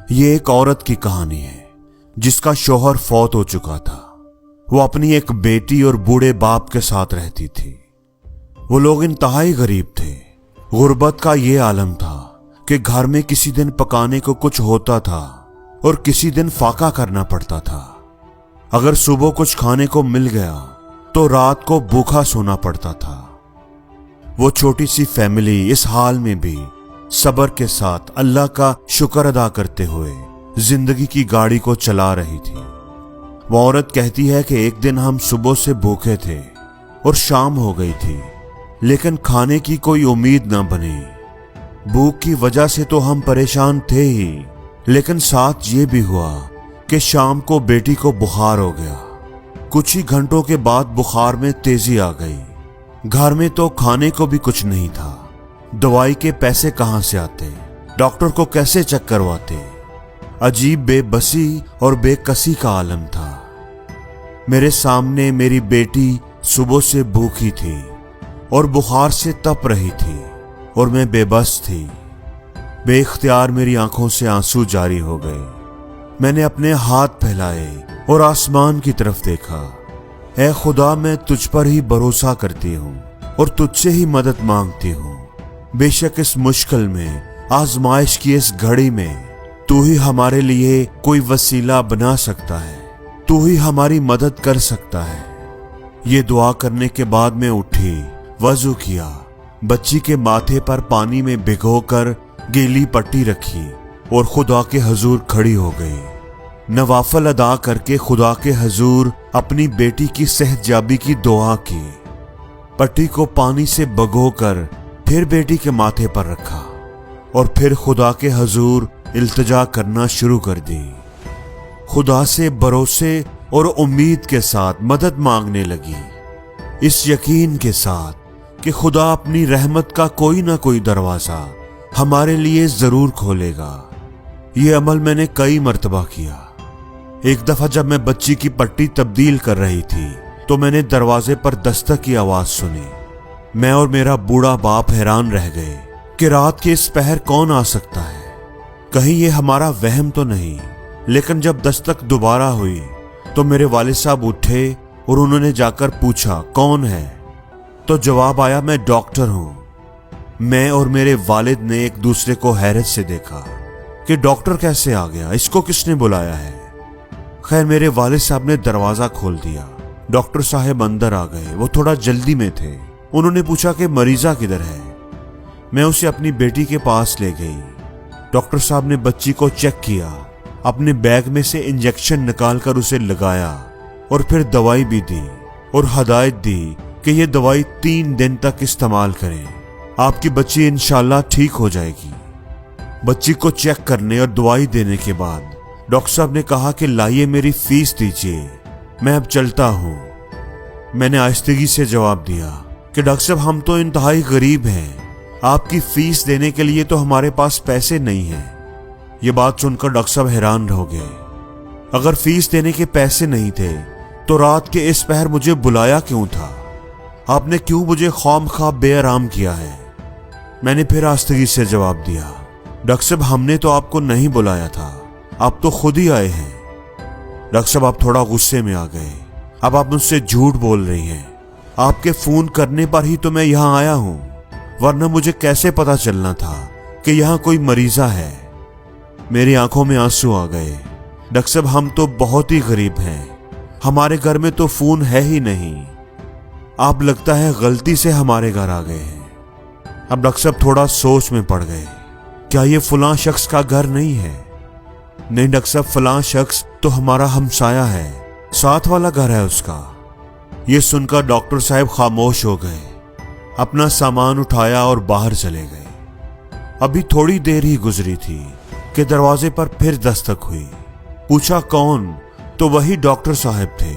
یہ ایک عورت کی کہانی ہے जिसका शौहर फौत हो चुका था। वो अपनी एक बेटी और बूढ़े बाप के साथ रहती थी। वो लोग इंतहाई गरीब थे। गुर्बत का ये आलम था कि घर में किसी दिन पकाने को कुछ होता था और किसी दिन फाका करना पड़ता था। अगर सुबह कुछ खाने को मिल गया तो रात को भूखा सोना पड़ता था। वो छोटी सी फैमिली इस हाल में भी सब्र के साथ अल्लाह का शुक्र अदा करते हुए जिंदगी की गाड़ी को चला रही थी। वो औरत कहती है कि एक दिन हम सुबह से भूखे थे और शाम हो गई थी, लेकिन खाने की कोई उम्मीद न बनी। भूख की वजह से तो हम परेशान थे ही, लेकिन साथ ये भी हुआ कि शाम को बेटी को बुखार हो गया। कुछ ही घंटों के बाद बुखार में तेजी आ गई। घर में तो खाने को भी कुछ नहीं था। दवाई के पैसे कहां से आते, डॉक्टर को कैसे चेक करवाते। अजीब बेबसी और बेकसी का आलम था। मेरे सामने मेरी बेटी सुबह से भूखी थी और बुखार से तप रही थी और मैं बेबस थी। बेख्तियार मेरी आंखों से आंसू जारी हो गए। मैंने अपने हाथ फैलाए और आसमान की तरफ देखा। ऐ खुदा, मैं तुझ पर ही भरोसा करती हूँ और तुझसे ही मदद मांगती हूँ। बेशक इस मुश्किल में, आजमाइश की इस घड़ी में तू ही हमारे लिए कोई वसीला बना सकता है। तू ही हमारी मदद कर सकता है। ये दुआ करने के बाद मैं उठी, वजू किया, बच्ची के माथे पर पानी में भिगोकर गीली पट्टी रखी और खुदा के हजूर खड़ी हो गई। नवाफल अदा करके खुदा के हजूर अपनी बेटी की सेहतयाबी की दुआ की। पट्टी को पानी से भिगोकर फिर बेटी के माथे पर रखा और फिर खुदा के हजूर इल्तिजा करना शुरू कर दी। खुदा से भरोसे और उम्मीद के साथ मदद मांगने लगी, इस यकीन के साथ कि खुदा अपनी रहमत का कोई ना कोई दरवाजा हमारे लिए जरूर खोलेगा। ये अमल मैंने कई मर्तबा किया। एक दफा जब मैं बच्ची की पट्टी तब्दील कर रही थी तो मैंने दरवाजे पर दस्तक की आवाज सुनी। मैं और मेरा बूढ़ा बाप हैरान रह गए कि रात के इस पहर कौन आ सकता है, कहीं ये हमारा वहम तो नहीं। लेकिन जब दस्तक दोबारा हुई तो मेरे वालिद साहब उठे और उन्होंने जाकर पूछा कौन है, तो जवाब आया मैं डॉक्टर हूं। मैं और मेरे वालिद ने एक दूसरे को हैरत से देखा कि डॉक्टर कैसे आ गया, इसको किसने बुलाया है। खैर मेरे वालिद साहब ने दरवाजा खोल दिया। डॉक्टर साहब अंदर आ गए। वो थोड़ा जल्दी में थे। उन्होंने पूछा कि मरीजा किधर है। मैं उसे अपनी बेटी के पास ले गई। डॉक्टर साहब ने बच्ची को चेक किया, अपने बैग में से इंजेक्शन निकालकर उसे लगाया और फिर दवाई भी दी और हदायत दी कि यह दवाई 3 दिन तक इस्तेमाल करें। आपकी बच्ची इंशाल्लाह ठीक हो जाएगी। बच्ची को चेक करने और दवाई देने के बाद डॉक्टर साहब ने कहा कि लाइए मेरी फीस दीजिए, मैं अब चलता हूं। मैंने आहिस्तगी से जवाब दिया कि डॉक्टर साहब हम तो इंतहाई गरीब हैं, आपकी फीस देने के लिए तो हमारे पास पैसे नहीं हैं। ये बात सुनकर डॉक्टर साहब हैरान हो गए। अगर फीस देने के पैसे नहीं थे तो रात के इस पहर मुझे बुलाया क्यों था? आपने क्यों मुझे खौमखा बेआराम किया है? मैंने फिर आस्तगी से जवाब दिया, डॉक्टर साहब हमने तो आपको नहीं बुलाया था, आप तो खुद ही आए हैं। डॉक्टर साहब आप थोड़ा गुस्से में आ गए। अब आप मुझसे झूठ बोल रही हैं। आपके फोन करने पर ही तो मैं यहां आया हूं, वरना मुझे कैसे पता चलना था कि यहां कोई मरीजा है। मेरी आंखों में आंसू आ गए। डॉक्टर साहब हम तो बहुत ही गरीब हैं, हमारे घर में तो फोन है ही नहीं। आप लगता है गलती से हमारे घर आ गए हैं। अब डॉक्टर साहब थोड़ा सोच में पड़ गए। क्या ये फलां शख्स का घर नहीं है? नहीं डॉक्टर साहब, फलां शख्स तो हमारा हमसाया है, साथ वाला घर है उसका। ये सुनकर डॉक्टर साहब खामोश हो गए, अपना सामान उठाया और बाहर चले गए। अभी थोड़ी देर ही गुजरी थी कि दरवाजे पर फिर दस्तक हुई। पूछा कौन, तो वही डॉक्टर साहब थे।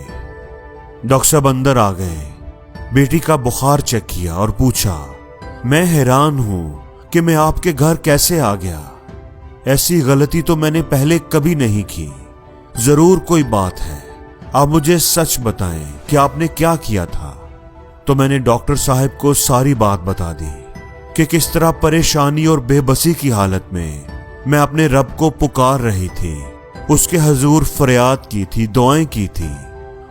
डॉक्टर साहब अंदर आ गए, बेटी का बुखार चेक किया और पूछा मैं हैरान हूं कि मैं आपके घर कैसे आ गया। ऐसी गलती तो मैंने पहले कभी नहीं की। जरूर कोई बात है, आप मुझे सच बताएं कि आपने क्या किया था। तो मैंने डॉक्टर साहब को सारी बात बता दी कि किस तरह परेशानी और बेबसी की हालत में میں اپنے رب کو پکار رہی تھی، اس کے حضور فریاد کی تھی، دعائیں کی تھی،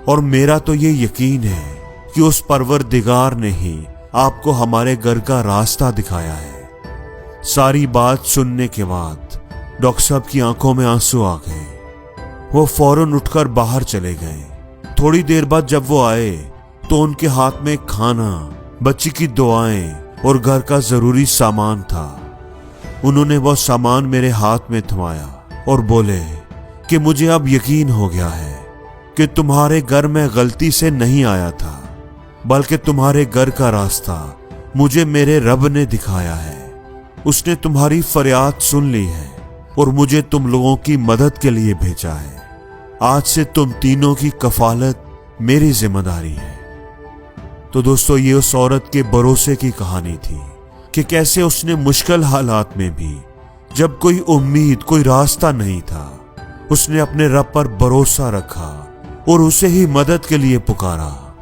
اور میرا تو یہ یقین ہے کہ اس پروردگار نے ہی آپ کو ہمارے گھر کا راستہ دکھایا ہے۔ ساری بات سننے کے بعد ڈاکٹر صاحب کی آنکھوں میں آنسو آ گئے۔ وہ فوراً اٹھ کر باہر چلے گئے۔ تھوڑی دیر بعد جب وہ آئے تو ان کے ہاتھ میں کھانا، بچی کی دعائیں اور گھر کا ضروری سامان تھا۔ انہوں نے وہ سامان میرے ہاتھ میں تھمایا اور بولے کہ مجھے اب یقین ہو گیا ہے کہ تمہارے گھر میں غلطی سے نہیں آیا تھا، بلکہ تمہارے گھر کا راستہ مجھے میرے رب نے دکھایا ہے۔ اس نے تمہاری فریاد سن لی ہے اور مجھے تم لوگوں کی مدد کے لیے بھیجا ہے۔ آج سے تم تینوں کی کفالت میری ذمہ داری ہے۔ تو دوستو، یہ اس عورت کے بھروسے کی کہانی تھی کہ کیسے اس نے مشکل حالات میں بھی، جب کوئی امید، کوئی راستہ نہیں تھا، اس نے اپنے رب پر بھروسہ رکھا اور اسے ہی مدد کے لیے پکارا۔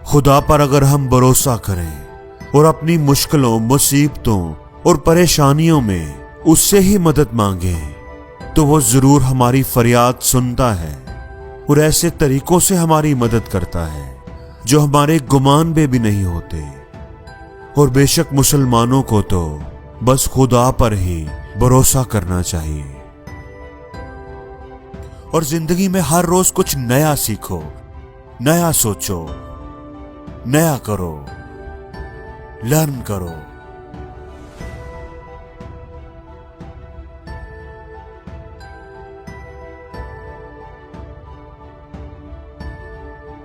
خدا پر اگر ہم بھروسہ کریں اور اپنی مشکلوں، مصیبتوں اور پریشانیوں میں اس سے ہی مدد مانگیں تو وہ ضرور ہماری فریاد سنتا ہے اور ایسے طریقوں سے ہماری مدد کرتا ہے جو ہمارے گمان میں بھی نہیں ہوتے۔ اور بے شک مسلمانوں کو تو بس خدا پر ہی بھروسہ کرنا چاہیے۔ اور زندگی میں ہر روز کچھ نیا سیکھو، نیا سوچو، نیا کرو، لرن کرو۔